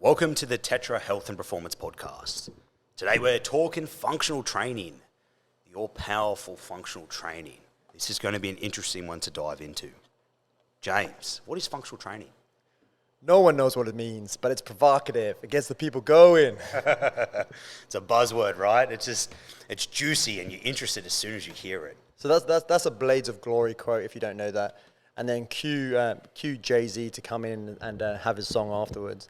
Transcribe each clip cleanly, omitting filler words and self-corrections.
Welcome to the Tetra Health and Performance Podcast. Today we're talking functional training, the all-powerful functional training. This is going to be an interesting one to dive into. James, what is functional training? No one knows what it means, but it's provocative. It gets the people going. It's a buzzword, right? It's juicy and you're interested as soon as you hear it. So that's a Blades of Glory quote if you don't know that. And then cue Jay-Z to come in and have his song afterwards.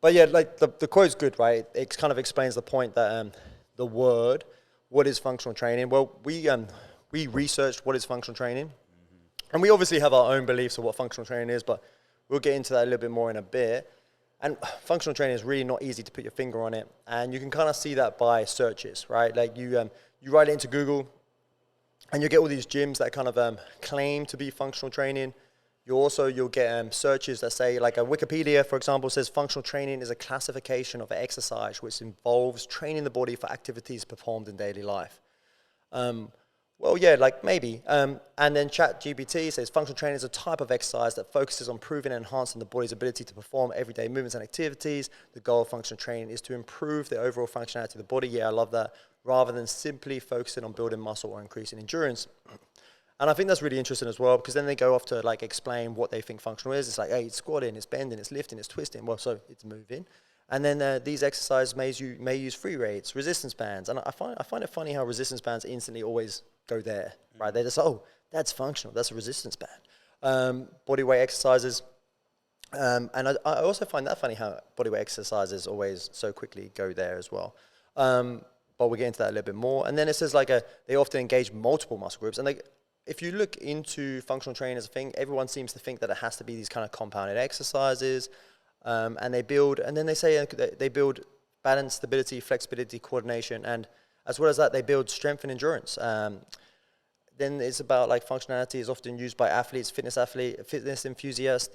But yeah, like the quote's good, right? It kind of explains the point that the word, what is functional training? Well, we researched what is functional training. And we obviously have our own beliefs of what functional training is, but we'll get into that a little bit more in a bit. And functional training is really not easy to put your finger on it. And you can kind of see that by searches, right? Like you write it into Google and you get all these gyms that kind of claim to be functional training. You'll get searches that say, like a Wikipedia, for example, says functional training is a classification of exercise which involves training the body for activities performed in daily life. Well, yeah, like maybe. And then ChatGPT says functional training is a type of exercise that focuses on improving and enhancing the body's ability to perform everyday movements and activities. The goal of functional training is to improve the overall functionality of the body. Yeah, I love that. Rather than simply focusing on building muscle or increasing endurance. And I think that's really interesting as well, because then they go off to like explain what they think functional is. It's like, hey, it's squatting, it's bending, it's lifting, it's twisting. Well, so it's moving. And then these exercises may use free weights, resistance bands. And I find it funny how resistance bands instantly always go there, right? They just, oh, that's functional, that's a resistance band. Body weight exercises. And I also find that funny how body weight exercises always so quickly go there as well. But we'll get into that a little bit more. And then it says they often engage multiple muscle groups. And if you look into functional training as a thing, everyone seems to think that it has to be these kind of compounded exercises. And then they say they build balance, stability, flexibility, coordination, and as well as that, they build strength and endurance. Then it's about like functionality is often used by athletes, fitness enthusiasts,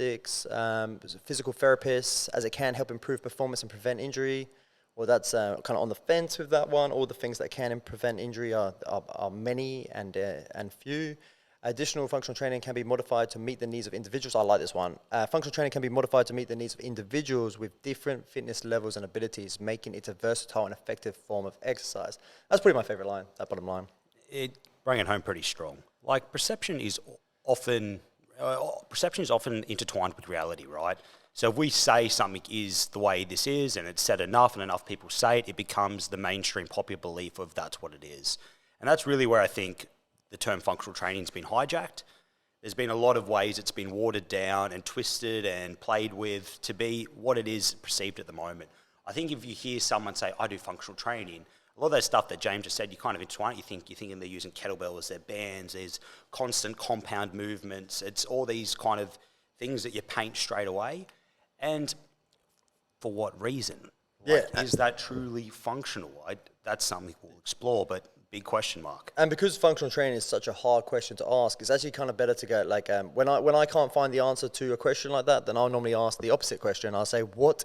physical therapists, as it can help improve performance and prevent injury. Well, that's kind of on the fence with that one. All the things that can prevent injury are many and few. Additional functional training can be modified to meet the needs of individuals. I like this one. Functional training can be modified to meet the needs of individuals with different fitness levels and abilities, making it a versatile and effective form of exercise. That's probably my favorite line, that bottom line. It bring it home pretty strong. Like perception is often intertwined with reality, right? So if we say something is the way this is and it's said enough and enough people say it, it becomes the mainstream popular belief of that's what it is. And that's really where I think the term functional training has been hijacked. There's been a lot of ways it's been watered down and twisted and played with to be what it is perceived at the moment. I think if you hear someone say, I do functional training, a lot of that stuff that James just said, you kind of intertwine it. You're thinking they're using kettlebells, they're bands, there's constant compound movements. It's all these kind of things that you paint straight away. And for what reason? Is that truly functional? That's something we'll explore, but big question mark. And because functional training is such a hard question to ask, it's actually kind of better to go when I can't find the answer to a question like that, then I'll normally ask the opposite question. I'll say, what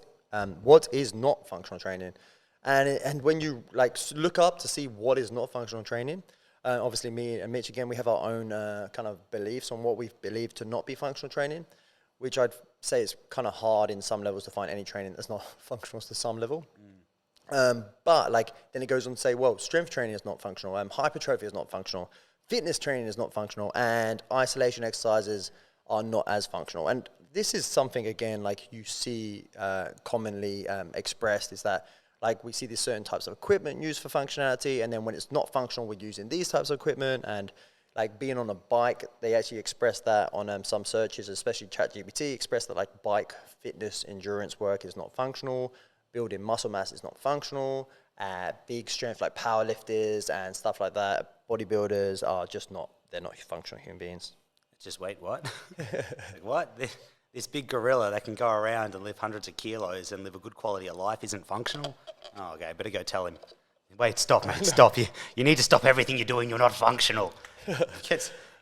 is not functional training? And when you look up to see what is not functional training, obviously me and Mitch, again, we have our own kind of beliefs on what we believe to not be functional training, which I'd say is kind of hard in some levels to find any training that's not functional to some level. But then it goes on to say, well, strength training is not functional, hypertrophy is not functional, fitness training is not functional, and isolation exercises are not as functional. And this is something, again, you see commonly expressed, is that we see these certain types of equipment used for functionality, and then when it's not functional, we're using these types of equipment. And being on a bike, they actually express that on some searches, especially ChatGPT, express that bike fitness endurance work is not functional, building muscle mass is not functional, big strength like powerlifters and stuff like that, bodybuilders are just not, they're not functional human beings. Just wait, what? What? This big gorilla that can go around and lift hundreds of kilos and live a good quality of life isn't functional? Oh, okay, better go tell him. Wait, stop, mate, stop. You need to stop everything you're doing. You're not functional.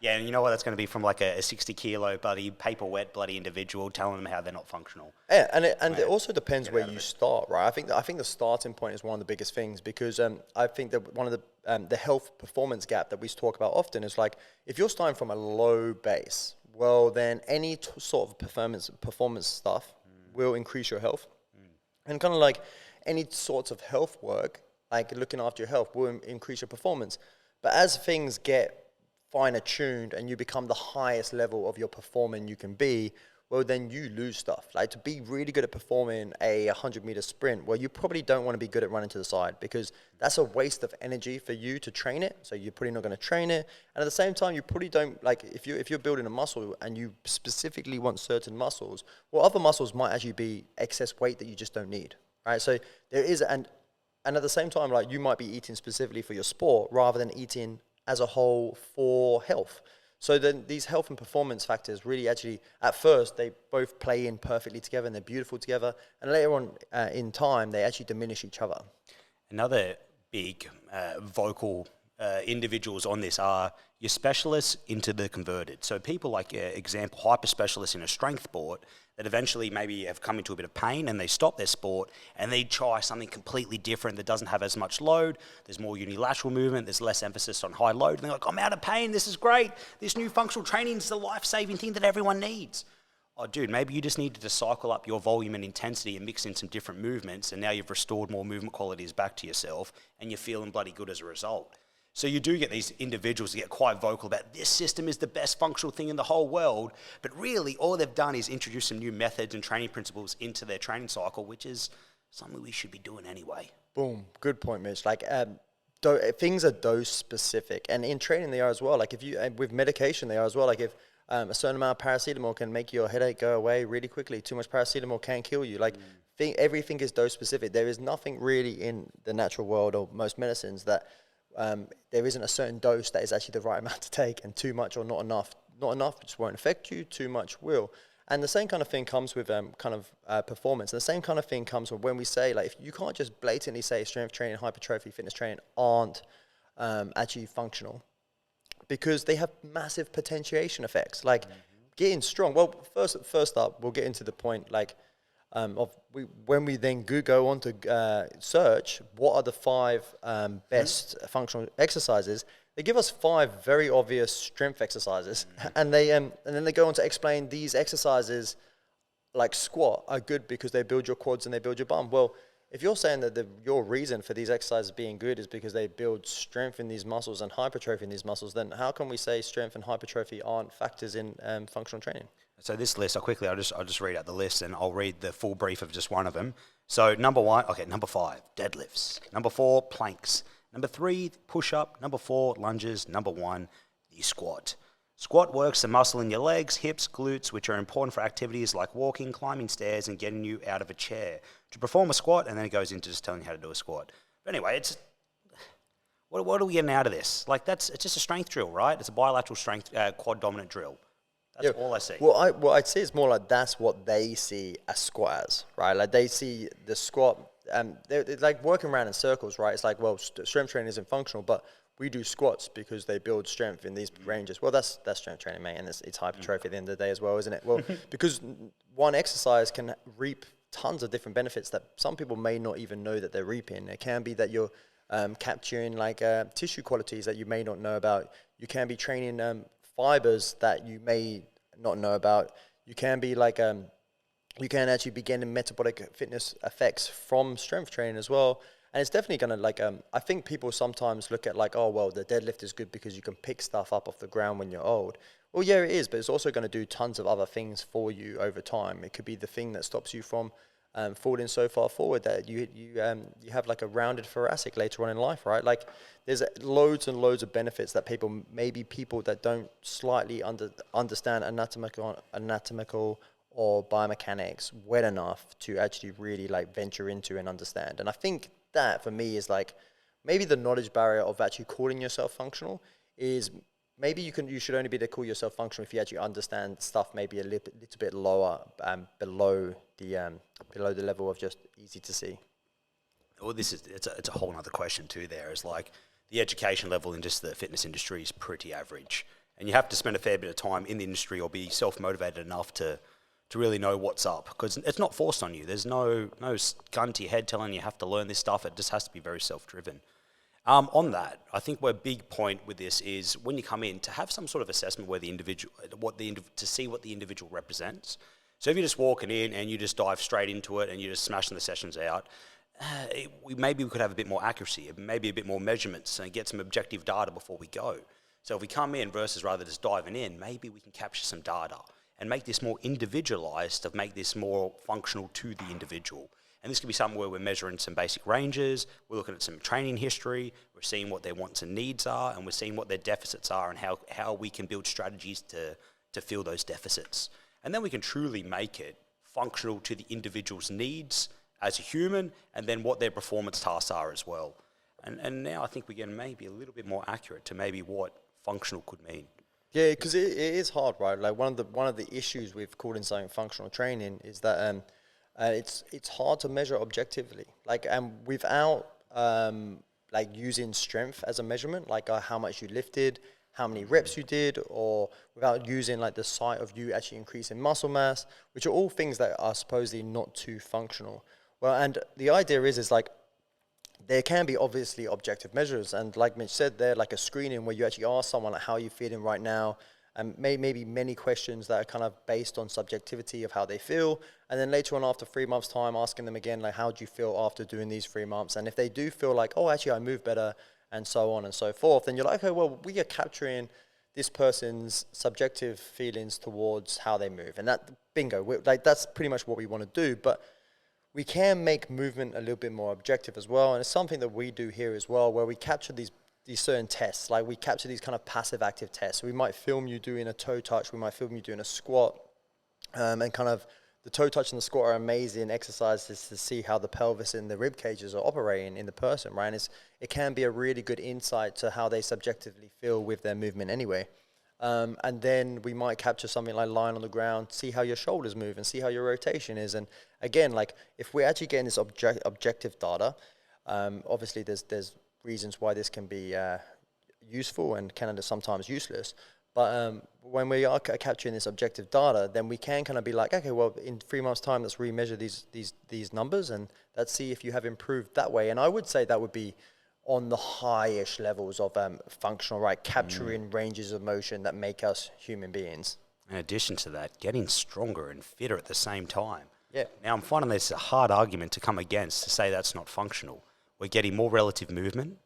Yeah, and you know what? That's going to be from a 60 kilo bloody paper wet bloody individual telling them how they're not functional. Yeah, and it also depends where you start, right? I think the starting point is one of the biggest things, because I think that one of the health performance gap that we talk about often is if you're starting from a low base, well then any sort of performance stuff will increase your health. And kind of like any sorts of health work, like looking after your health, will increase your performance. But as things get finer tuned and you become the highest level of your performing you can be, well, then you lose stuff. Like to be really good at performing a 100-meter sprint, well, you probably don't want to be good at running to the side, because that's a waste of energy for you to train it. So you're probably not going to train it. And at the same time, you probably don't, like if you're building a muscle and you specifically want certain muscles, well, other muscles might actually be excess weight that you just don't need, right? So there is, and at the same time, like you might be eating specifically for your sport rather than eating as a whole for health. So then these health and performance factors really actually, at first, they both play in perfectly together and they're beautiful together. And later on in time, they actually diminish each other. Another big vocal individuals on this are your specialists into the converted. So people like, example, hyper specialists in a strength sport that eventually maybe have come into a bit of pain and they stop their sport and they try something completely different that doesn't have as much load. There's more unilateral movement. There's less emphasis on high load. And they're like, I'm out of pain. This is great. This new functional training is the life-saving thing that everyone needs. Oh, dude, maybe you just needed to cycle up your volume and intensity and mix in some different movements, and now you've restored more movement qualities back to yourself, and you're feeling bloody good as a result. So you do get these individuals that get quite vocal about this system is the best functional thing in the whole world, but really all they've done is introduce some new methods and training principles into their training cycle, which is something we should be doing anyway. Boom. Good point, Mitch. Like, things are dose specific, and in training they are as well. Like if you, with medication they are as well. Like if a certain amount of paracetamol can make your headache go away really quickly. Too much paracetamol can kill you. Like everything is dose specific. There is nothing really in the natural world or most medicines that there isn't a certain dose that is actually the right amount to take, and too much or not enough. Not enough just won't affect you. Too much will. And the same kind of thing comes with performance. And the same kind of thing comes with when we say, like, if you can't just blatantly say strength training, hypertrophy, fitness training aren't actually functional, because they have massive potentiation effects. Like getting strong. Well, first up, we'll get into the point like when we then go on to search what are the 5 best functional exercises. They give us 5 very obvious strength exercises, and then they go on to explain these exercises, like squat, are good because they build your quads and they build your bum. Well, if you're saying that your reason for these exercises being good is because they build strength in these muscles and hypertrophy in these muscles, then how can we say strength and hypertrophy aren't factors in functional training? So this list, I'll just read out the list, and I'll read the full brief of just one of them. So number 5, deadlifts. Number 4, planks. Number 3, push-up. Number 4, lunges. Number 1, the squat. Squat works the muscle in your legs, hips, glutes, which are important for activities like walking, climbing stairs, and getting you out of a chair to perform a squat, and then it goes into just telling you how to do a squat. But anyway, what are we getting out of this? Like it's just a strength drill, right? It's a bilateral strength quad dominant drill. That's all I see. Well, what I'd say is more like that's what they see a squat as, right? Like they see the squat, they're like working around in circles, right? It's like, well, strength training isn't functional, but we do squats because they build strength in these ranges. Well, that's strength training, mate, and it's hypertrophy at the end of the day as well, isn't it? Well, because one exercise can reap tons of different benefits that some people may not even know that they're reaping. It can be that you're capturing like tissue qualities that you may not know about. You can be training fibers that you may not know about. You can be like you can actually be getting metabolic fitness effects from strength training as well. And it's definitely going to like, I think people sometimes look at like, oh, well, the deadlift is good because you can pick stuff up off the ground when you're old. Well, yeah, it is, but it's also going to do tons of other things for you over time. It could be the thing that stops you from falling so far forward that you have like a rounded thoracic later on in life, right? Like there's loads and loads of benefits that people that don't slightly understand anatomical or biomechanics well enough to actually really like venture into and understand. And I think that for me is like maybe the knowledge barrier of actually calling yourself functional is maybe you should only be able to call yourself functional if you actually understand stuff maybe a little bit lower below the level of just easy to see. Well, it's a whole other question too. There is like the education level in just the fitness industry is pretty average, and you have to spend a fair bit of time in the industry or be self-motivated enough to really know what's up, because it's not forced on you. There's no gun to your head telling you have to learn this stuff. It just has to be very self-driven. On that, I think a big point with this is when you come in to have some sort of assessment where the individual, to see what the individual represents. So if you're just walking in and you just dive straight into it and you're just smashing the sessions out, maybe we could have a bit more accuracy, maybe a bit more measurements and get some objective data before we go. So if we come in versus rather just diving in, maybe we can capture some data and make this more individualized to make this more functional to the individual. And this could be something where we're measuring some basic ranges, we're looking at some training history, we're seeing what their wants and needs are, and we're seeing what their deficits are and how we can build strategies to fill those deficits. And then we can truly make it functional to the individual's needs as a human, and then what their performance tasks are as well. And now I think we're getting maybe a little bit more accurate to maybe what functional could mean. Yeah, because it is hard, right? Like one of the issues with calling something functional training is that it's hard to measure objectively. Like without like using strength as a measurement, like how much you lifted, how many reps you did, or without using like the sight of you actually increasing muscle mass, which are all things that are supposedly not too functional. Well, and the idea is like there can be obviously objective measures, and like Mitch said, they're like a screening where you actually ask someone like, how are you feeling right now, and maybe many questions that are kind of based on subjectivity of how they feel, and then later on after 3 months time asking them again like, how do you feel after doing these 3 months? And if they do feel like, oh, actually I move better, and so on and so forth, then you're like, okay, well, we are capturing this person's subjective feelings towards how they move, and that bingo, like that's pretty much what we want to do. But we can make movement a little bit more objective as well, and it's something that we do here as well, where we capture these certain tests. Like we capture these kind of passive active tests. So we might film you doing a toe touch, we might film you doing a squat, and kind of the toe touch and the squat are amazing exercises to see how the pelvis and the rib cages are operating in the person, right? And it can be a really good insight to how they subjectively feel with their movement anyway. And then we might capture something like lying on the ground, see how your shoulders move and see how your rotation is. And again, like if we're actually getting this objective data, obviously there's reasons why this can be useful and can sometimes useless. But when we are capturing this objective data, then we can kind of be like, okay, well, in 3 months' time, let's remeasure these numbers and let's see if you have improved that way. And I would say that would be on the highish levels of functional, right? Capturing ranges of motion that make us human beings. In addition to that, getting stronger and fitter at the same time. Yeah. Now, I'm finding this a hard argument to come against to say that's not functional. We're getting more relative movement,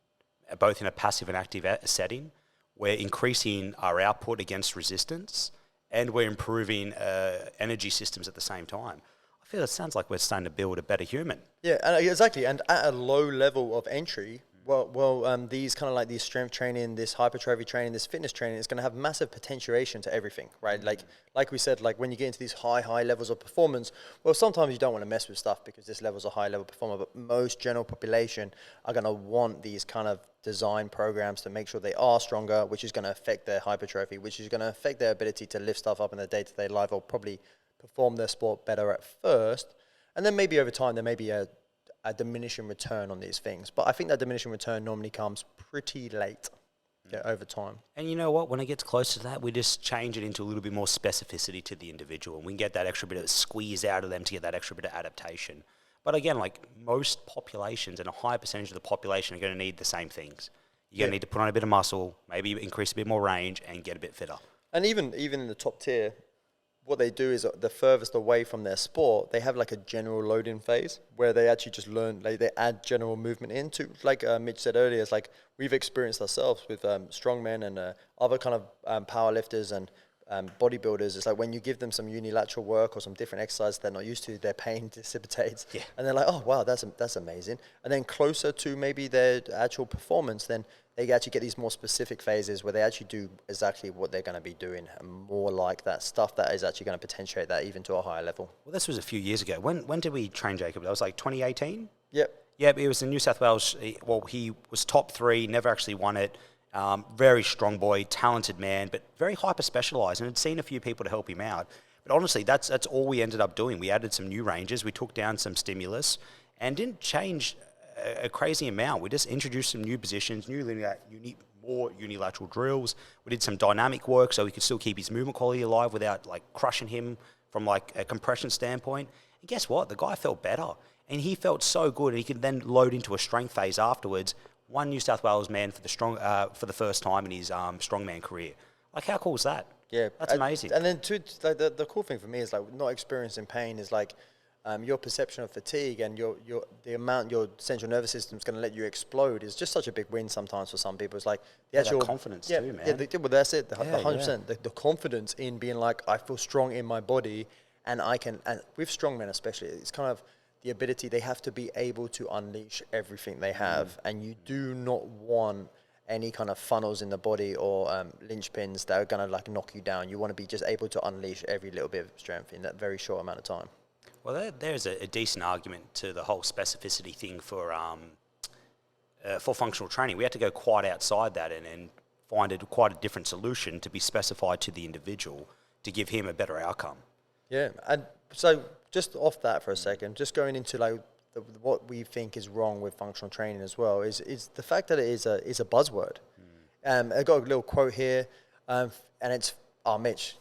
both in a passive and active setting. We're increasing our output against resistance, and we're improving energy systems at the same time. I feel it sounds like we're starting to build a better human. Yeah, exactly. And at a low level of entry, these kind of like these strength training, this hypertrophy training, this fitness training is going to have massive potentiation to everything, right? Like we said, like when you get into these high levels of performance, well, sometimes you don't want to mess with stuff because this level's a high level performer, but most general population are going to want these kind of design programs to make sure they are stronger, which is going to affect their hypertrophy, which is going to affect their ability to lift stuff up in their day-to-day life, or probably perform their sport better at first. And then maybe over time, there may be a diminishing return on these things. But I think that diminishing return normally comes pretty late over time. And you know what? When it gets close to that, we just change it into a little bit more specificity to the individual. And we can get that extra bit of squeeze out of them to get that extra bit of adaptation. But again, like most populations and a high percentage of the population are going to need the same things. You're going to need to put on a bit of muscle, maybe increase a bit more range and get a bit fitter. And even in the top tier, what they do is the furthest away from their sport, they have like a general loading phase where they actually just learn, like they add general movement into, like Mitch said earlier, it's like we've experienced ourselves with strongmen and other kind of power lifters and bodybuilders. It's like when you give them some unilateral work or some different exercise they're not used to, their pain dissipates. Yeah. And they're like, oh, wow, that's amazing. And then closer to maybe their actual performance, then they actually get these more specific phases where they actually do exactly what they're going to be doing, and more like that stuff that is actually going to potentiate that even to a higher level. Well, this was a few years ago. When did we train Jacob? That was like 2018? Yep. Yeah, it was in New South Wales. He was top 3, never actually won it. Very strong boy, talented man, but very hyper-specialised, and had seen a few people to help him out. But honestly, that's all we ended up doing. We added some new ranges, we took down some stimulus, and didn't change a crazy amount. We just introduced some new positions, more unilateral drills. We did some dynamic work so we could still keep his movement quality alive without like crushing him from like a compression standpoint. And guess what? The guy felt better, and he felt so good, and he could then load into a strength phase afterwards. One New South Wales man for the first time in his strongman career. Like, how cool is that? Yeah, That's amazing. And then like the cool thing for me is like not experiencing pain is like your perception of fatigue and the amount your central nervous system is going to let you explode is just such a big win sometimes for some people. It's like the actual that confidence too, man. Well, that's it. The Yeah, 100%. The confidence in being like I feel strong in my body and I can. And with strongmen especially, it's kind of the ability they have to be able to unleash everything they have, and you do not want any kind of funnels in the body or linchpins that are going to like knock you down. You want to be just able to unleash every little bit of strength in that very short amount of time. Well, there's a decent argument to the whole specificity thing for functional training. We had to go quite outside that and find quite a different solution to be specified to the individual to give him a better outcome. Yeah, and so just off that for a second, just going into like what we think is wrong with functional training as well is the fact that it is a buzzword. I got a little quote here, and it's Mitch,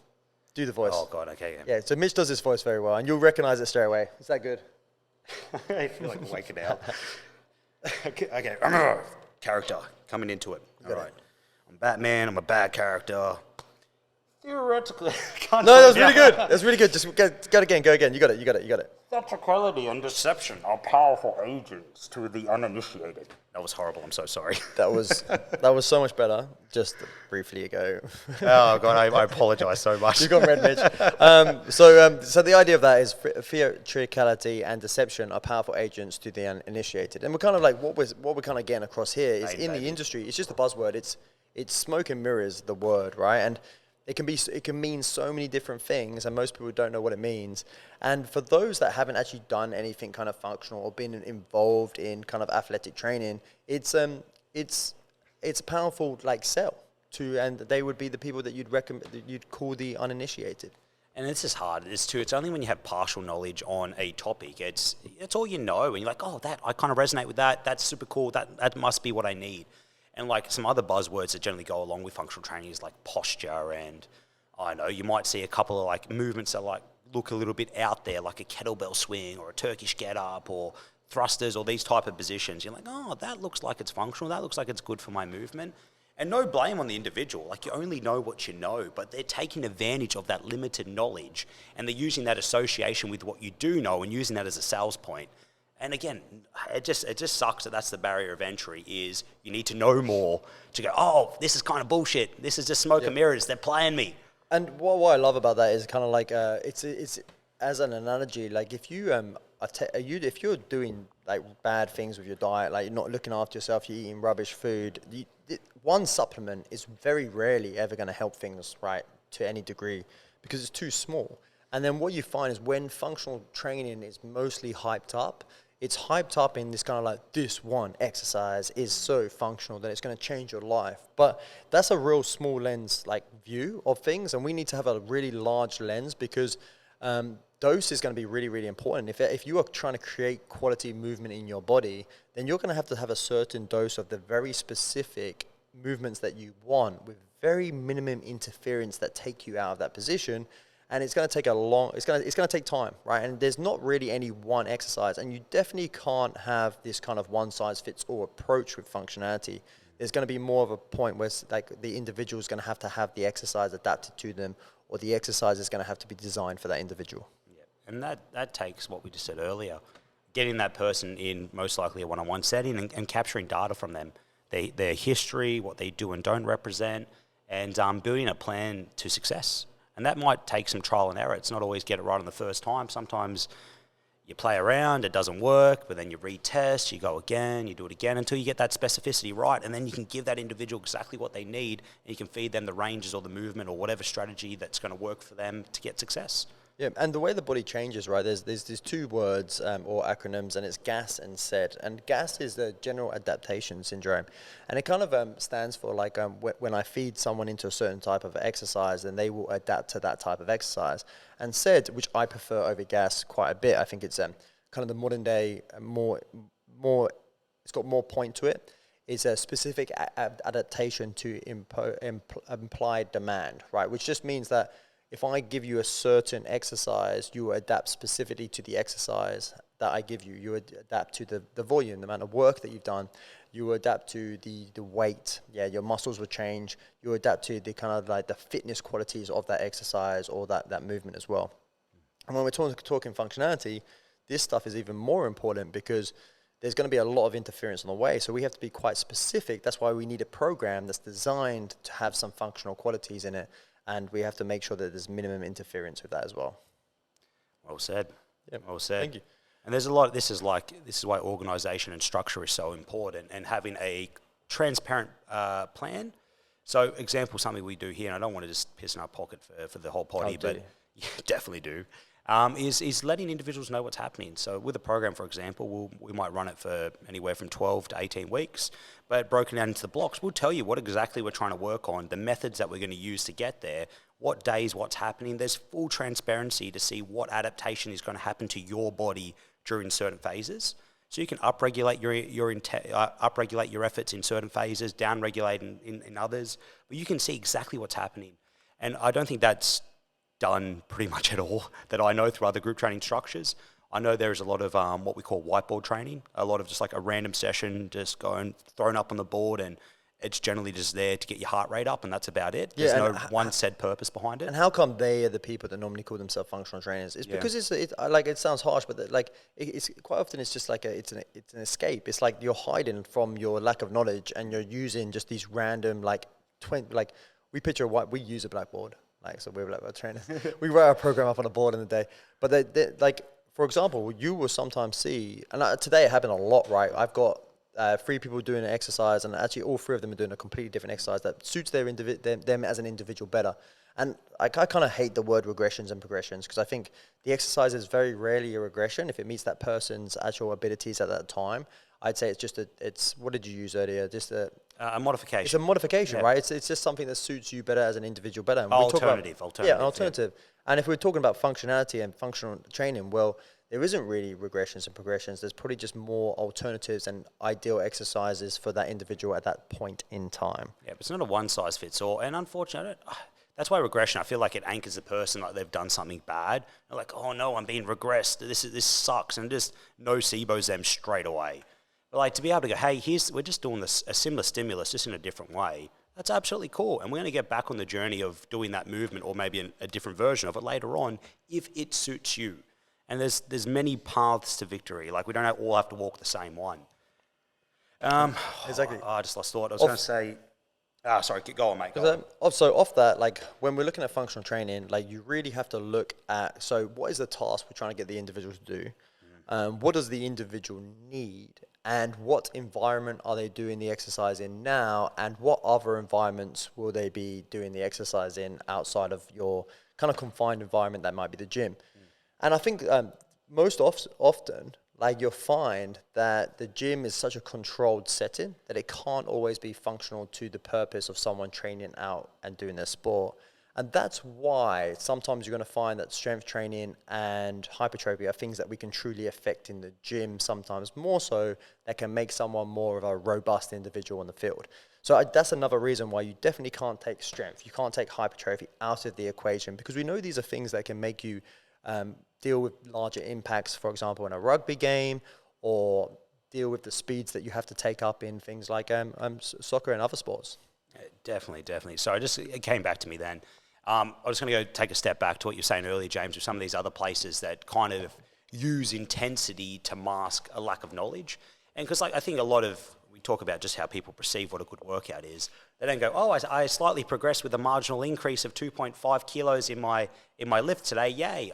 do the voice. Oh God, okay. Yeah, so Mitch does his voice very well, and you'll recognize it straight away. Is that good? I feel like waking out. Okay, character coming into it. All right, I'm Batman. I'm a bad character. Theoretically, no, that was really good. That's really good. Just go again. You got it. Theatricality and deception are powerful agents to the uninitiated. That was horrible. I'm so sorry. That was so much better just briefly ago. Oh God, I apologize so much. You got red, Mitch. So the idea of that is theatricality and deception are powerful agents to the uninitiated, and we're kind of like what we're kind of getting across here is in the industry. It's just a buzzword. It's smoke and mirrors the word, right? And it can mean so many different things, and most people don't know what it means. And for those that haven't actually done anything kind of functional or been involved in kind of athletic training, it's a powerful like sell to, and they would be the people that you'd call the uninitiated. And this is hard. It's only when you have partial knowledge on a topic. It's all you know, and you're like, oh, that I kind of resonate with that. That's super cool. That must be what I need. And like some other buzzwords that generally go along with functional training is like posture, and I know you might see a couple of like movements that like look a little bit out there, like a kettlebell swing or a Turkish get up or thrusters or these type of positions. You're like, oh, that looks like it's functional. That looks like it's good for my movement. And no blame on the individual. Like you only know what you know, but they're taking advantage of that limited knowledge and they're using that association with what you do know and using that as a sales point. And again, it just sucks that that's the barrier of entry is you need to know more to go, oh, this is kind of bullshit. This is just smoke and mirrors. They're playing me. And what I love about that is kind of like it's as an analogy, like if if you're doing like bad things with your diet, like you're not looking after yourself, you're eating rubbish food, one supplement is very rarely ever going to help things, right, to any degree because it's too small. And then what you find is when functional training is mostly hyped up, it's hyped up in this kind of like, this one exercise is so functional that it's going to change your life. But that's a real small lens like view of things. And we need to have a really large lens because dose is going to be really, really important. If you are trying to create quality movement in your body, then you're going to have a certain dose of the very specific movements that you want with very minimum interference that take you out of that position. And it's going to take it's going to take time, right? And there's not really any one exercise, and you definitely can't have this kind of one size fits all approach with functionality. There's going to be more of a point where like the individual is going to have the exercise adapted to them, or the exercise is going to have to be designed for that individual. Yeah. And that takes what we just said earlier, getting that person in most likely a one-on-one setting and capturing data from them, their history, what they do and don't represent, and building a plan to success. And that might take some trial and error. It's not always get it right on the first time. Sometimes you play around, it doesn't work, but then you retest, you go again, you do it again until you get that specificity right. And then you can give that individual exactly what they need, and you can feed them the ranges or the movement or whatever strategy that's going to work for them to get success. Yeah, and the way the body changes, right, there's these two words or acronyms, and it's GAS and SAID. And GAS is the General Adaptation Syndrome. And it kind of stands for like when I feed someone into a certain type of exercise, then they will adapt to that type of exercise. And SAID, which I prefer over GAS quite a bit, I think it's kind of the modern day, more it's got more point to it. It's a specific adaptation to implied demand, right, which just means that if I give you a certain exercise, you will adapt specifically to the exercise that I give you. You would adapt to the volume, the amount of work that you've done. You will adapt to the weight. Yeah, your muscles will change. You will adapt to the kind of like the fitness qualities of that exercise or that movement as well. And when we're talking functionality, this stuff is even more important because there's going to be a lot of interference on the way. So we have to be quite specific. That's why we need a program that's designed to have some functional qualities in it. And we have to make sure that there's minimum interference with that as well. Well said. Yep. Well said. Thank you. And there's a lot. This is why organisation and structure is so important, and having a transparent plan. So, example, something we do here, and I don't want to just piss in our pocket for the whole party, but you definitely do. Is letting individuals know what's happening. So with a program, for example, we might run it for anywhere from 12 to 18 weeks, but broken down into the blocks, we'll tell you what exactly we're trying to work on, the methods that we're going to use to get there, what days, what's happening. There's full transparency to see what adaptation is going to happen to your body during certain phases. So you can upregulate upregulate your efforts in certain phases, downregulate in others, but you can see exactly what's happening. And I don't think that's done pretty much at all that I know through other group training structures. I know there's a lot of what we call whiteboard training, a lot of just like a random session just going thrown up on the board, and it's generally just there to get your heart rate up, and that's about it. There's no one set purpose behind it. And how come they are the people that normally call themselves functional trainers? It's because it's like, it sounds harsh, but it's quite often it's just like it's an escape. It's like you're hiding from your lack of knowledge, and you're using just these random we picture we use a blackboard. So we're blackboard trainers. We write our program up on a board in the day. But for example, you will sometimes see, and today it happened a lot, right? I've got 3 people doing an exercise, and actually all 3 of them are doing a completely different exercise that suits them as an individual better. And I kind of hate the word regressions and progressions, because I think the exercise is very rarely a regression if it meets that person's actual abilities at that time. I'd say it's just what did you use earlier? Just a modification. It's a modification, right? It's just something that suits you better as an individual better. And alternative. Yeah, an alternative. Yeah. And if we're talking about functionality and functional training, well, there isn't really regressions and progressions. There's probably just more alternatives and ideal exercises for that individual at that point in time. Yeah, but it's not a one-size-fits-all. And unfortunately, that's why regression, I feel like it anchors the person like they've done something bad. They're like, oh no, I'm being regressed. This sucks. And just nocebos them straight away. But like to be able to go, hey, we're just doing a similar stimulus, just in a different way. That's absolutely cool. And we're going to get back on the journey of doing that movement, or maybe a different version of it later on, if it suits you. And there's many paths to victory. Like we don't all have to walk the same one. Exactly. I just lost thought. I was going to say, sorry, go on, mate. So off that, when we're looking at functional training, you really have to look at, so what is the task we're trying to get the individual to do? What does the individual need? And what environment are they doing the exercise in now? And what other environments will they be doing the exercise in outside of your kind of confined environment that might be the gym? And I think most often, you'll find that the gym is such a controlled setting that it can't always be functional to the purpose of someone training out and doing their sport. And that's why sometimes you're going to find that strength training and hypertrophy are things that we can truly affect in the gym, sometimes more so, that can make someone more of a robust individual on the field. So that's another reason why you definitely can't take strength. You can't take hypertrophy out of the equation, because we know these are things that can make you deal with larger impacts, for example, in a rugby game, or deal with the speeds that you have to take up in things like soccer and other sports. Definitely. So it came back to me then. I was going to go take a step back to what you were saying earlier, James, with some of these other places that kind of use intensity to mask a lack of knowledge. And because I think we talk about just how people perceive what a good workout is. They don't go, oh, I slightly progressed with a marginal increase of 2.5 kilos in my lift today. Yay.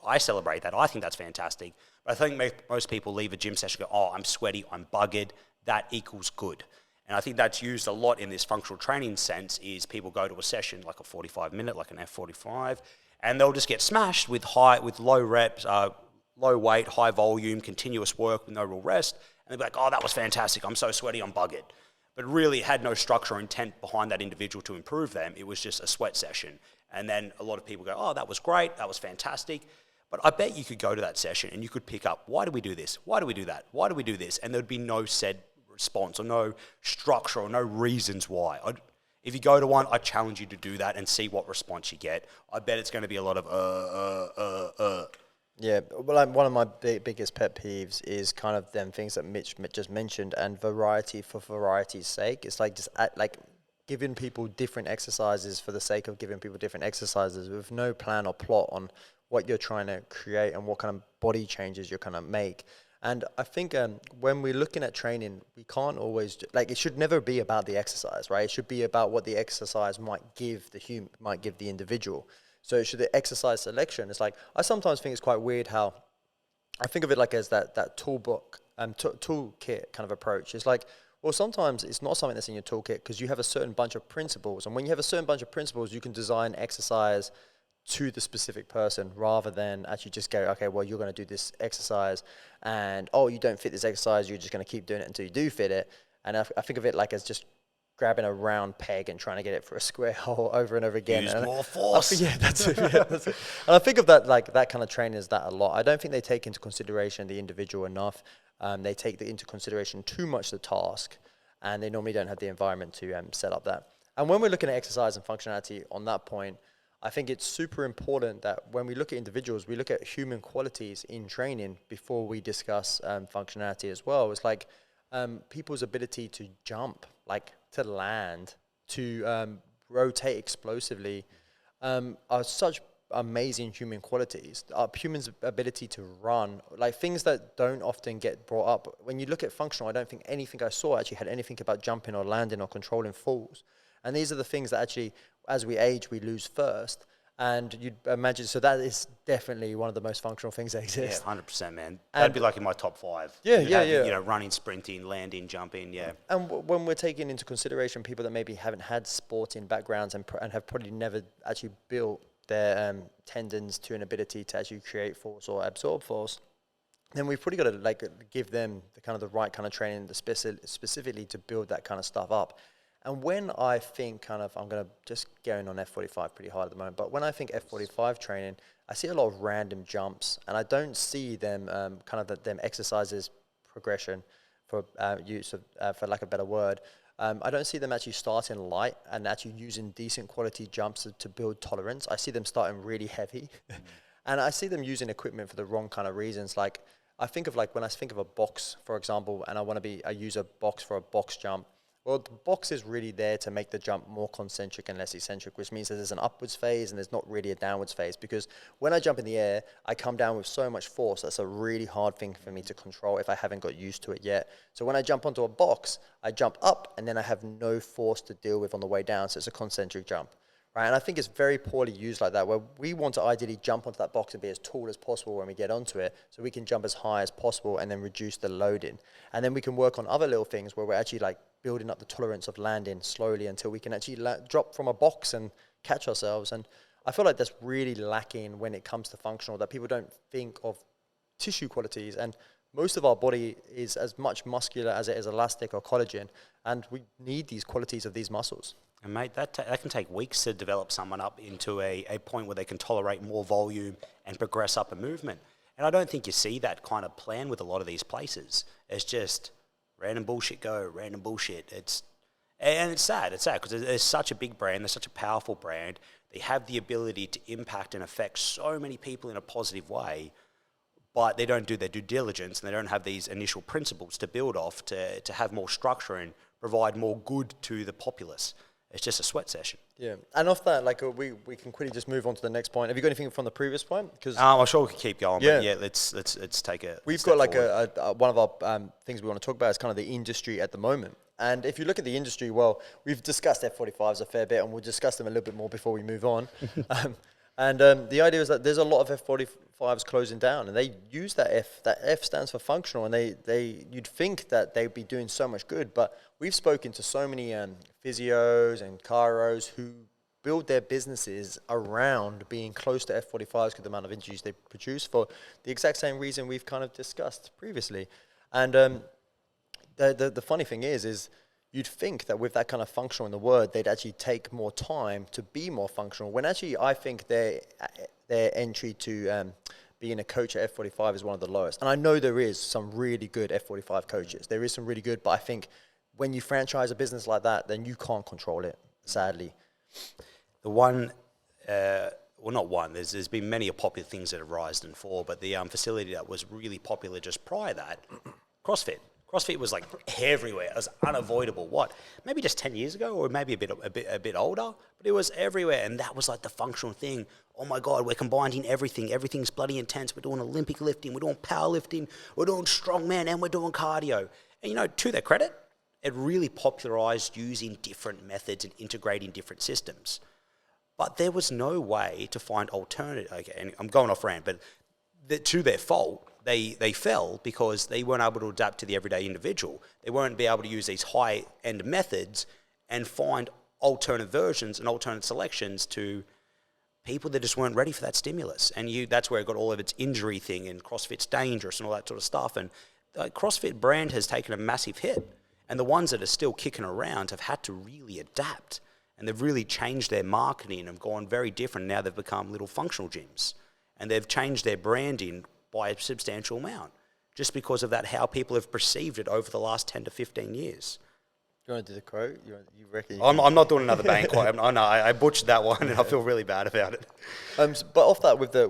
I celebrate that. I think that's fantastic. But I think most people leave a gym session and go, oh, I'm sweaty, I'm buggered. That equals good. And I think that's used a lot in this functional training sense, is people go to a session like a 45-minute, like an F45, and they'll just get smashed with low reps, low weight, high volume, continuous work with no real rest. And they'll be like, oh, that was fantastic. I'm so sweaty, I'm buggered. But really it had no structure or intent behind that individual to improve them. It was just a sweat session. And then a lot of people go, oh, that was great. That was fantastic. But I bet you could go to that session and you could pick up, why do we do this? Why do we do that? Why do we do this? And there'd be no said response or no structure or no reasons why. If you go to one, I challenge you to do that and see what response you get. I bet it's going to be a lot of Yeah, well, one of my biggest pet peeves is kind of them things that Mitch just mentioned, and variety for variety's sake. It's like just like giving people different exercises for the sake of giving people different exercises with no plan or plot on what you're trying to create and what kind of body changes you're going to make. And I think when we're looking at training, we can't always it should never be about the exercise, right? It should be about what the exercise might give the individual. So it should the exercise selection. It's like I sometimes think it's quite weird how I think of it like as that toolbook toolkit kind of approach. It's like, well, sometimes it's not something that's in your toolkit because you have a certain bunch of principles, and when you have a certain bunch of principles, you can design exercise to the specific person rather than actually just go, okay, well, you're going to do this exercise and, oh, you don't fit this exercise, you're just going to keep doing it until you do fit it. And I think of it like as just grabbing a round peg and trying to get it for a square hole over and over again. Use more force. That's it. Yeah, that's it. And I think of that, like that kind of training is that a lot. I don't think they take into consideration the individual enough. They take into consideration too much the task, and they normally don't have the environment to set up that. And when we're looking at exercise and functionality on that point, I think it's super important that when we look at individuals, we look at human qualities in training before we discuss functionality as well. It's like people's ability to jump, like to land, to rotate explosively, are such amazing human qualities. Humans' ability to run, like things that don't often get brought up. When you look at functional, I don't think anything I saw actually had anything about jumping or landing or controlling falls. And these are the things that actually, as we age, we lose first. And you'd imagine, so that is definitely one of the most functional things that exist. Yeah, 100%, man. That'd be like in my top 5. Yeah. You know, running, sprinting, landing, jumping, yeah. And when we're taking into consideration people that maybe haven't had sporting backgrounds and have probably never actually built their tendons to an ability to actually create force or absorb force, then we've probably got to like give them the kind of the right kind of training specifically to build that kind of stuff up. And when I think kind of, I'm going to just going on F45 pretty hard at the moment, but when I think F45 training, I see a lot of random jumps, and I don't see them kind of them exercises progression for use of, for lack of a better word. I don't see them actually starting light and actually using decent quality jumps to build tolerance. I see them starting really heavy, and I see them using equipment for the wrong kind of reasons. Like I think of like when I think of a box, for example, and I use a box for a box jump. Well, the box is really there to make the jump more concentric and less eccentric, which means that there's an upwards phase and there's not really a downwards phase, because when I jump in the air, I come down with so much force. That's a really hard thing for me to control if I haven't got used to it yet. So when I jump onto a box, I jump up and then I have no force to deal with on the way down. So it's a concentric jump, right? And I think it's very poorly used like that, where we want to ideally jump onto that box and be as tall as possible when we get onto it, so we can jump as high as possible and then reduce the loading. And then we can work on other little things where we're actually like building up the tolerance of landing slowly until we can actually drop from a box and catch ourselves. And I feel like that's really lacking when it comes to functional, that people don't think of tissue qualities. And most of our body is as much muscular as it is elastic or collagen, and we need these qualities of these muscles. And mate, that can take weeks to develop someone up into a point where they can tolerate more volume and progress up a movement. And I don't think you see that kind of plan with a lot of these places. It's just random bullshit random bullshit. It's sad because there's such a big brand, there's such a powerful brand. They have the ability to impact and affect so many people in a positive way, but they don't do their due diligence and they don't have these initial principles to build off to have more structure and provide more good to the populace. It's just a sweat session. Yeah, and off that, like we can quickly just move on to the next point. Have you got anything from the previous point? Because I'm sure we can keep going. But yeah, let's take a. We've got like a one of our things we want to talk about is kind of the industry at the moment. And if you look at the industry, well, we've discussed F45s a fair bit, and we'll discuss them a little bit more before we move on. The idea is that there's a lot of F45s closing down, and they use that F. That F stands for functional, and you'd think that they'd be doing so much good, but we've spoken to so many physios and chiros who build their businesses around being close to F45s because of the amount of injuries they produce for the exact same reason we've kind of discussed previously. And the funny thing is you'd think that with that kind of functional in the word, they'd actually take more time to be more functional, when actually I think their entry to being a coach at F45 is one of the lowest. And I know there is some really good F45 coaches. There is some really good, but I think when you franchise a business like that, then you can't control it. sadly. The one, well, not one. There's been many popular things that have risen and fall, but the facility that was really popular just prior to that, CrossFit. CrossFit was like everywhere. It was unavoidable. What? Maybe just 10 years ago, or maybe a bit older, but it was everywhere, and that was like the functional thing. Oh my God, we're combining everything. Everything's bloody intense. We're doing Olympic lifting. We're doing powerlifting. We're doing strongman, and we're doing cardio. And you know, to their credit, it really popularized using different methods and integrating different systems. But there was no way to find alternative. Okay, and I'm going off rant, but to their fault, they fell because they weren't able to adapt to the everyday individual. They weren't be able to use these high-end methods and find alternate versions and alternate selections to people that just weren't ready for that stimulus. And that's where it got all of its injury thing, and CrossFit's dangerous and all that sort of stuff. And the CrossFit brand has taken a massive hit. And the ones that are still kicking around have had to really adapt. And they've really changed their marketing and have gone very different. Now they've become little functional gyms. And they've changed their branding by a substantial amount, just because of that, how people have perceived it over the last 10 to 15 years. You want to do the quote? You reckon? I'm not doing another bang quote. I butchered that one, and I feel really bad about it. But off that, with the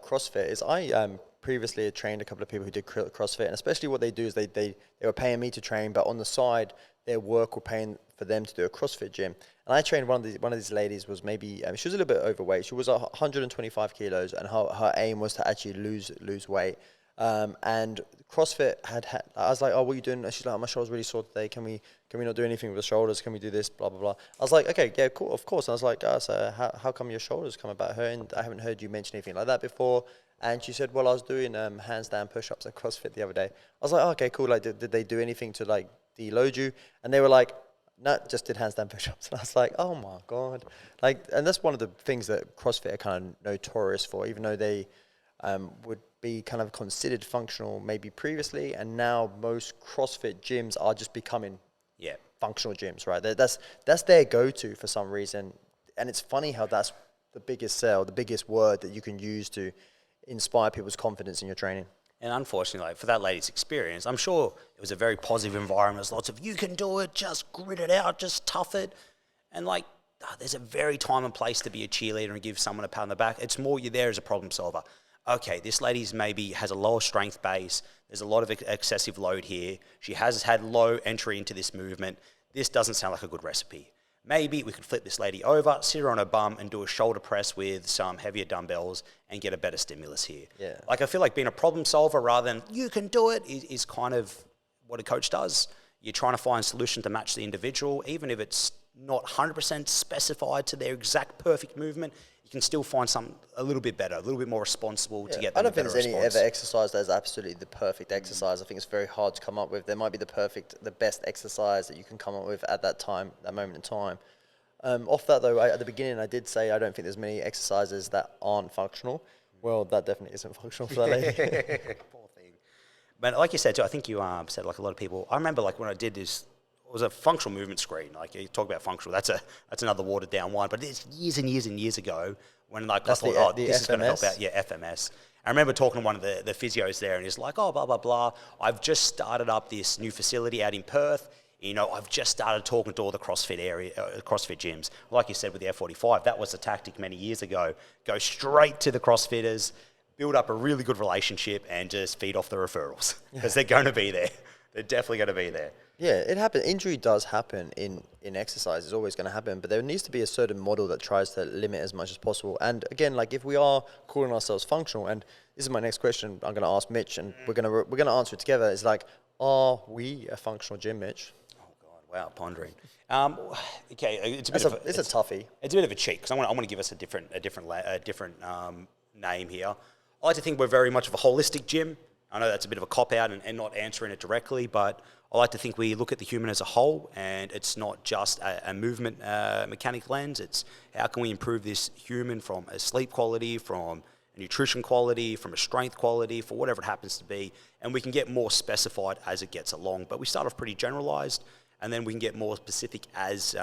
CrossFit, is I previously had trained a couple of people who did CrossFit, and especially what they do is they were paying me to train, but on the side, their work were paying for them to do a CrossFit gym. And I trained one of these ladies was maybe, she was a little bit overweight. She was 125 kilos, and her aim was to actually lose weight. And CrossFit had, I was like, oh, what are you doing? And she's like, oh, my shoulder's really sore today. Can we not do anything with the shoulders? Can we do this? Blah, blah, blah. I was like, okay, yeah, cool, of course. And I was like, oh, so how come your shoulders come about her? And I haven't heard you mention anything like that before. And she said, well, I was doing handstand push-ups at CrossFit the other day. I was like, oh, okay, cool. Like, did they do anything to like deload you? And they were like, no, just did handstand push-ups. And I was like, oh my God. Like, and that's one of the things that CrossFit are kind of notorious for, even though they would be kind of considered functional maybe previously, and now most CrossFit gyms are just becoming functional gyms, right? That's their go-to for some reason. And it's funny how that's the biggest sell, the biggest word that you can use to inspire people's confidence in your training. And unfortunately, like, for that lady's experience, I'm sure it was a very positive environment. There's lots of, you can do it, just grit it out, just tough it. And like, there's a very time and place to be a cheerleader and give someone a pat on the back. It's more you're there as a problem solver. Okay, this lady's maybe has a lower strength base. There's a lot of excessive load here. She has had low entry into this movement. This doesn't sound like a good recipe. Maybe we could flip this lady over, sit her on her bum, and do a shoulder press with some heavier dumbbells and get a better stimulus here. Yeah. Like, I feel like being a problem solver rather than you can do it is kind of what a coach does. You're trying to find a solution to match the individual, even if it's not 100% specified to their exact perfect movement. You can still find something a little bit better, a little bit more responsible to get them a better response. I don't think there's any ever exercise that is absolutely the perfect exercise. I think it's very hard to come up with. There might be the best exercise that you can come up with at that time, that moment in time. Off that though, at the beginning I did say I don't think there's many exercises that aren't functional. Well, that definitely isn't functional for that lady. Poor thing. But like you said too, I think you said like a lot of people. I remember like when I did this, it was a functional movement screen. Like, you talk about functional, that's another watered down one. But it's years and years and years ago when like I thought, this is going to help out. Yeah, FMS. I remember talking to one of the physios there, and he's like, oh, blah, blah, blah. I've just started up this new facility out in Perth. You know, I've just started talking to all the CrossFit gyms. Like you said with the F45, that was a tactic many years ago. Go straight to the CrossFitters, build up a really good relationship, and just feed off the referrals. Because they're going to be there. They're definitely going to be there. Yeah, it happens. Injury does happen in exercise. It's always going to happen. But there needs to be a certain model that tries to limit as much as possible. And again, like if we are calling ourselves functional, and this is my next question I'm going to ask Mitch, and we're going to answer it together. It's like, are we a functional gym, Mitch? Wow, pondering. Okay, it's a toughie. It's a bit of a cheat because I want to give us a different name here. I like to think we're very much of a holistic gym. I know that's a bit of a cop out and not answering it directly, but I like to think we look at the human as a whole, and it's not just a movement mechanic lens. It's how can we improve this human from a sleep quality, from a nutrition quality, from a strength quality, for whatever it happens to be, and we can get more specified as it gets along. But we start off pretty generalized. And then we can get more specific as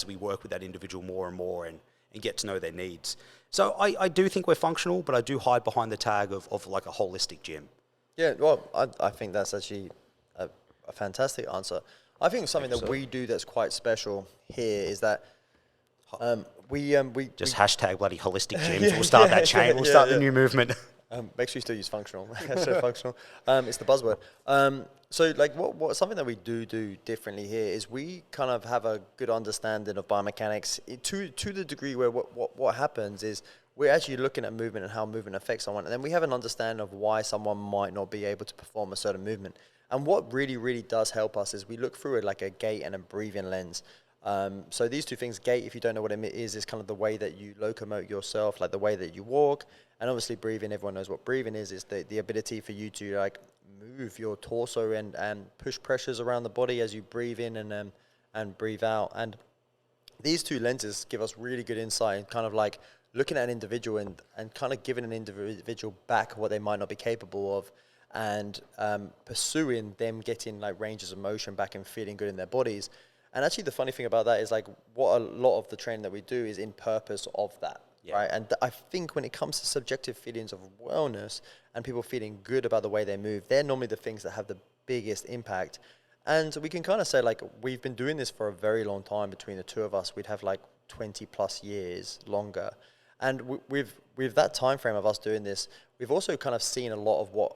we work with that individual more and more and get to know their needs. So I do think we're functional, but I do hide behind the tag of like a holistic gym. Yeah, well, I think that's actually a fantastic answer. I think something that we do that's quite special here is that We Just hashtag bloody holistic gyms. We'll start that chain. We'll start the new movement. Make sure you still use functional. So functional. It's the buzzword. So like what something that we do differently here is we kind of have a good understanding of biomechanics to the degree where what happens is we're actually looking at movement and how movement affects someone, and then we have an understanding of why someone might not be able to perform a certain movement. And what really, really does help us is we look through it like a gait and a breathing lens. So these two things, gait, if you don't know what it is kind of the way that you locomote yourself, like the way that you walk. And obviously breathing, everyone knows what breathing is the ability for you to like move your torso and push pressures around the body as you breathe in and breathe out. And these two lenses give us really good insight and kind of like looking at an individual and kind of giving an individual back what they might not be capable of, and pursuing them getting like ranges of motion back and feeling good in their bodies. And actually the funny thing about that is like what a lot of the training that we do is in purpose of that, right? And I think when it comes to subjective feelings of wellness and people feeling good about the way they move, they're normally the things that have the biggest impact. And we can kind of say like we've been doing this for a very long time between the two of us. We'd have like 20 plus years longer. And with that time frame of us doing this, we've also kind of seen a lot of what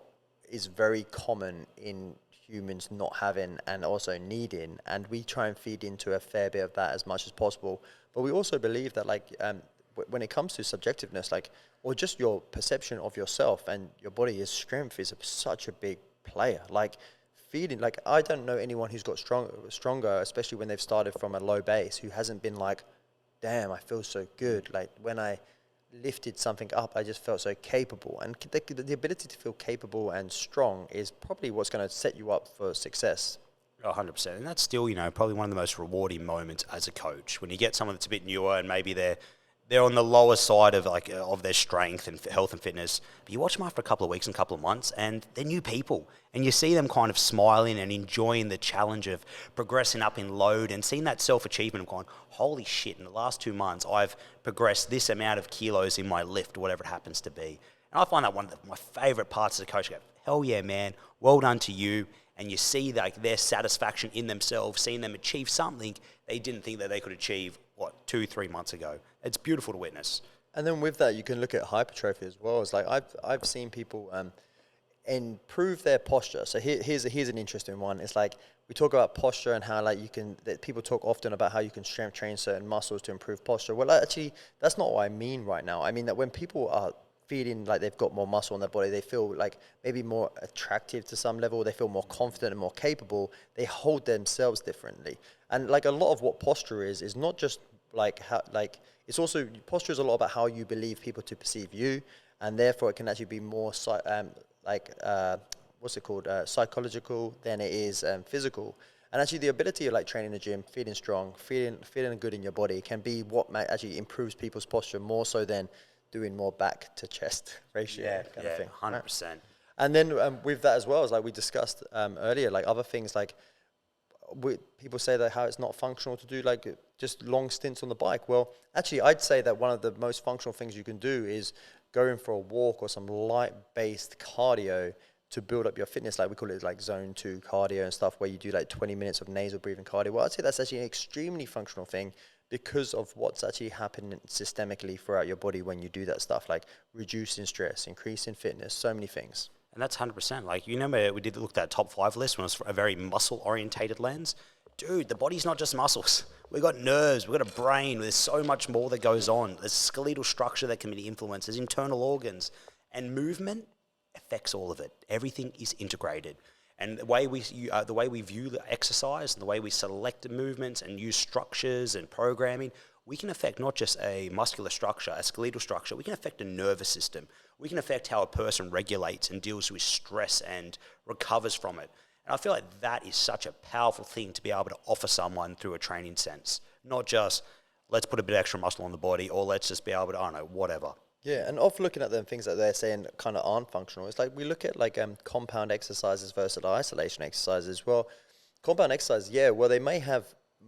is very common in humans not having and also needing, and we try and feed into a fair bit of that as much as possible. But we also believe that like when it comes to subjectiveness, like, or just your perception of yourself and your body, is strength is such a big player. Like feeding, like I don't know anyone who's got stronger, especially when they've started from a low base, who hasn't been like, damn, I feel so good. Like when I lifted something up, I just felt so capable. And the ability to feel capable and strong is probably what's going to set you up for success. 100%. And that's still, probably one of the most rewarding moments as a coach, when you get someone that's a bit newer and maybe they're on the lower side of of their strength and health and fitness, but you watch them after a couple of weeks and a couple of months and they're new people, and you see them kind of smiling and enjoying the challenge of progressing up in load and seeing that self-achievement of going, holy shit, in the last 2 months I've progressed this amount of kilos in my lift, whatever it happens to be. And I find that one of my favorite parts as a coach. I go, hell yeah, man, well done to you. And you see like their satisfaction in themselves, seeing them achieve something they didn't think that they could achieve, 2-3 months ago. It's beautiful to witness. And then with that, you can look at hypertrophy as well. It's like I've seen people improve their posture. So here's an interesting one. It's like we talk about posture and how like people talk often about how you can strength train certain muscles to improve posture. Well, actually, that's not what I mean right now. I mean that when people are feeling like they've got more muscle in their body, they feel like maybe more attractive to some level, they feel more confident and more capable, they hold themselves differently. And like a lot of what posture is not just like how, like it's also, posture is a lot about how you believe people to perceive you, and therefore it can actually be more psychological than it is physical. And actually the ability of like training in the gym, feeling strong, feeling good in your body can be what actually improves people's posture more so than doing more back to chest ratio kind of thing. 100%. Right? And then with that as well, as like we discussed earlier, like other things like people say that how it's not functional to do like just long stints on the bike. Well, actually, I'd say that one of the most functional things you can do is going for a walk or some light-based cardio to build up your fitness. Like we call it like zone 2 cardio and stuff, where you do like 20 minutes of nasal breathing cardio. Well, I'd say that's actually an extremely functional thing, because of what's actually happening systemically throughout your body when you do that stuff, like reducing stress, increasing fitness, so many things. And that's 100%. Like, remember we did look at that top 5 list when it was a very muscle-orientated lens? Dude, the body's not just muscles. We've got nerves, we've got a brain, there's so much more that goes on. There's skeletal structure that can be influenced, there's internal organs. And movement affects all of it. Everything is integrated. And the way we view the exercise and the way we select the movements and use structures and programming, we can affect not just a muscular structure, a skeletal structure, we can affect a nervous system. We can affect how a person regulates and deals with stress and recovers from it. And I feel like that is such a powerful thing to be able to offer someone through a training sense. Not just, let's put a bit of extra muscle on the body, or let's just be able to, I don't know, whatever. Yeah, and off looking at them things that they're saying kind of aren't functional, it's like we look at like compound exercises versus isolation exercises. Well, compound exercise, well, they may have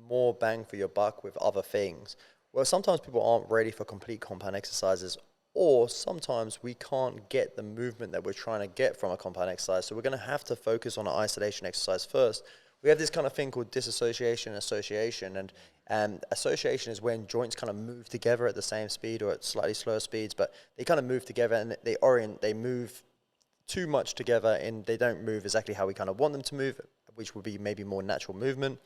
more bang for your buck with other things. Well, sometimes people aren't ready for complete compound exercises, or sometimes we can't get the movement that we're trying to get from a compound exercise. So we're going to have to focus on an isolation exercise first, we have this kind of thing called disassociation and association. And association is when joints kind of move together at the same speed or at slightly slower speeds, but they kind of move together and they move too much together, and they don't move exactly how we kind of want them to move, which would be maybe more natural movement.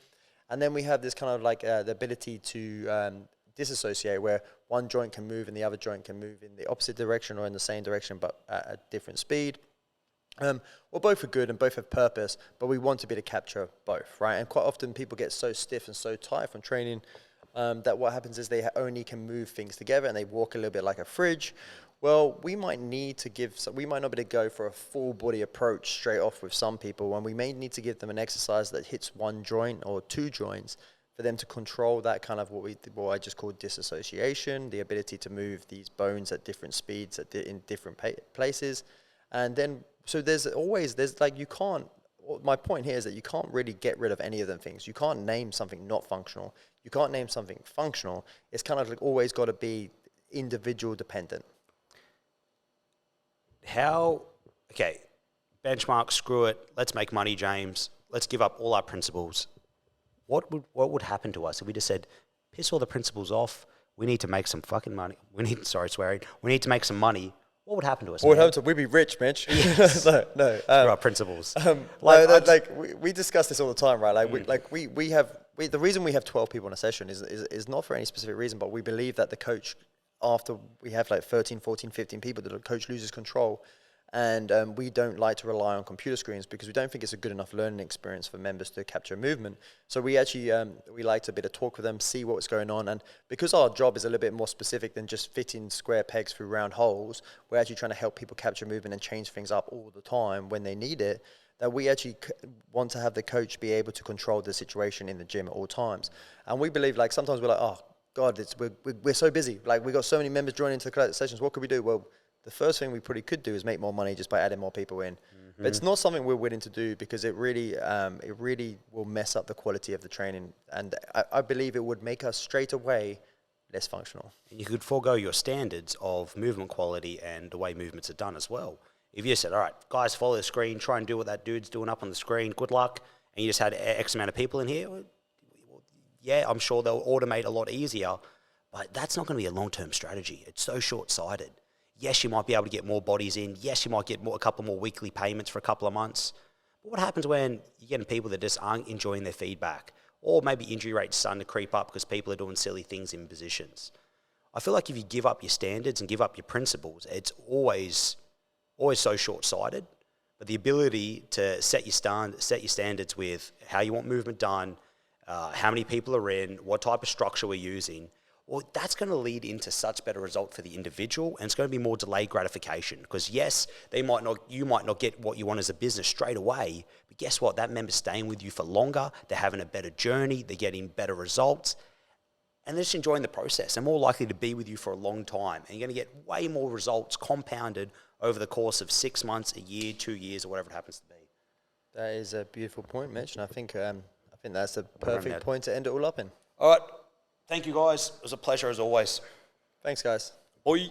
And then we have this kind of like the ability to disassociate, where one joint can move and the other joint can move in the opposite direction or in the same direction, but at a different speed. Well, both are good and both have purpose, but we want to be able to capture both, right? And quite often people get so stiff and so tight from training that what happens is they only can move things together and they walk a little bit like a fridge. Well, we might not be able to go for a full body approach straight off with some people, and we may need to give them an exercise that hits one joint or two joints for them to control that kind of what I just call disassociation, the ability to move these bones at different speeds in different places. And then, so my point here is that you can't really get rid of any of them things. You can't name something not functional. You can't name something functional. It's kind of like always got to be individual dependent. Benchmark, screw it. Let's make money, James. Let's give up all our principles. What would happen to us if we just said, piss all the principles off, we need to make some fucking money. We need to make some money. What would happen to us? What would happen to us? We'd be rich, Mitch. Yes. no. Our principles. We discuss this all the time, right? The reason we have 12 people in a session is not for any specific reason, but we believe that the coach, after we have like 13, 14, 15 people, that the coach loses control. And we don't like to rely on computer screens because we don't think it's a good enough learning experience for members to capture movement. So we actually, we like to be able to talk with them, see what's going on. And because our job is a little bit more specific than just fitting square pegs through round holes, we're actually trying to help people capture movement and change things up all the time when they need it, that we actually want to have the coach be able to control the situation in the gym at all times. And we believe, like, sometimes we're like, oh, God, we're so busy. Like, we got so many members joining into the sessions. What could we do? Well, the first thing we probably could do is make more money just by adding more people in. But it's not something we're willing to do because it really will mess up the quality of the training. And I believe it would make us straight away less functional. And you could forego your standards of movement quality and the way movements are done as well. If you said, all right, guys, follow the screen, try and do what that dude's doing up on the screen, good luck, and you just had X amount of people in here, yeah, I'm sure they'll automate a lot easier, but that's not going to be a long-term strategy. It's so short-sighted. Yes, you might be able to get more bodies in. Yes, you might get a couple more weekly payments for a couple of months. But what happens when you're getting people that just aren't enjoying their feedback? Or maybe injury rates starting to creep up because people are doing silly things in positions. I feel like if you give up your standards and give up your principles, it's always so short-sighted. But the ability to set your standards with how you want movement done, how many people are in, what type of structure we're using, well, that's going to lead into such better result for the individual, and it's going to be more delayed gratification. Because yes, you might not get what you want as a business straight away, but guess what? That member's staying with you for longer. They're having a better journey. They're getting better results, and they're just enjoying the process. They're more likely to be with you for a long time, and you're going to get way more results compounded over the course of 6 months, a year, 2 years, or whatever it happens to be. That is a beautiful point, Mitch, and I think that's a perfect point to end it all up in. All right. Thank you, guys. It was a pleasure as always. Thanks, guys. Bye.